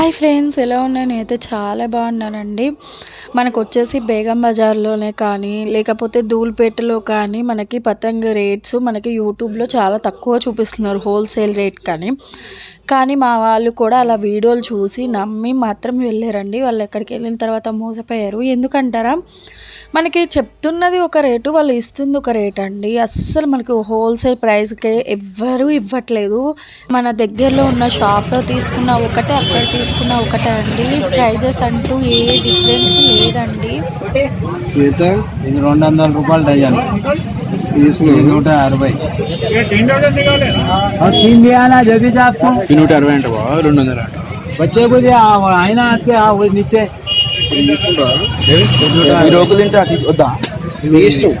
Hi friends, ఎలా ఉన్నాయి? నేనైతే చాలా బాగున్నానండి. మనకు వచ్చేసి బేగం బజార్లోనే కానీ లేకపోతే ధూల్పేటలో కానీ మనకి పతంగ రేట్స్ మనకి యూట్యూబ్లో చాలా తక్కువ చూపిస్తున్నారు, హోల్సేల్ రేట్ కానీ మా వాళ్ళు కూడా అలా వీడియోలు చూసి నమ్మి మాత్రం వెళ్ళారండి. వాళ్ళు ఎక్కడికి వెళ్ళిన తర్వాత మోసపోయారు. ఎందుకంటారా, మనకి చెప్తున్నది ఒక రేటు, వాళ్ళు ఇస్తుంది ఒక రేట్ అండి. అస్సలు మనకు హోల్సేల్ ప్రైస్కే ఎవ్వరూ ఇవ్వట్లేదు. మన దగ్గరలో ఉన్న షాప్లో తీసుకున్న ఒకటే, అక్కడ తీసుకున్న ఒకటే అండి. ప్రైజెస్ అంటూ ఏ డిఫరెన్స్ లేదండి. 200 రూపాయలు డజన్ తీసుకున్నాం, 160. 160 అంటే 200 बच्चे को दिया आईना आके वो नीचे रोक తింటే వద్దా ఇష్టం.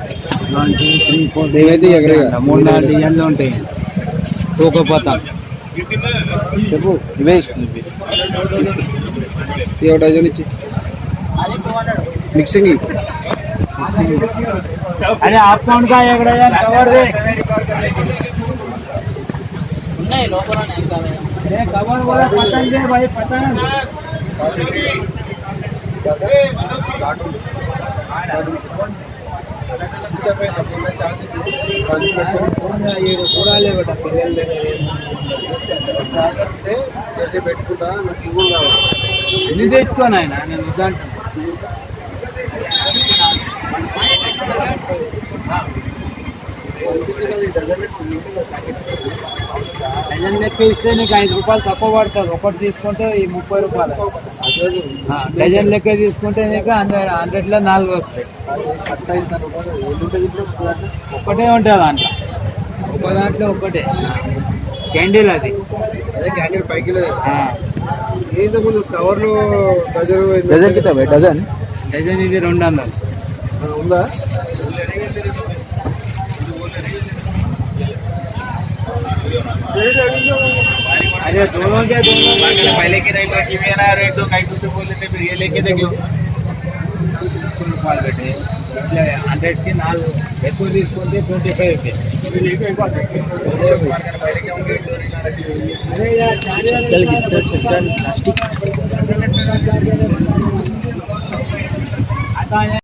1 2 3 4 ఏదైతే ఎగరేగా 3 4 డిజైన్లు ఉంటాయి. తూకపోతాం చెప్పు, ఇవే ఇస్తుంది. ఏ డజన్ ఇచ్చి మిక్సింగ్. अरे आप कौन का एक डजन कवर दे नहीं लोगों ने कवर बोला पतंग दे भाई पतंग ये पूरा ले बेटा जैसे పెట్టుకుంటా నాకు ఇవ్వు కావాలి. ఎన్ని తెచ్చుకోనాయన నేను నిజంగా డజన్ లెక్క ఇస్తే నీకు 5 రూపాయలు తక్కువ పడుతుంది. ఒకటి తీసుకుంటే ఈ 30 రూపాయలు. డజన్ లెక్క తీసుకుంటే నీకు 100లో 4 వస్తాయి. ఒకటే ఉంటుంది దాంట్లో, ఒక దాంట్లో ఒకటే క్యాండిల్. అది అదే క్యాండిల్ పైకి ఏంటో ముందు కవర్లో డజన్ కింద డజన్ ఇది 200 ఉందా? अरे दोनों क्या दोनों पहले के टाइम रखी हुई है ना रेट, तो कई दूसरे बोल देते फिर ये लेके दे क्यों बेटे 100 की नाल ఎక్కువ తీసుకుంటే 25 अरे यार प्लास्टिक आता है.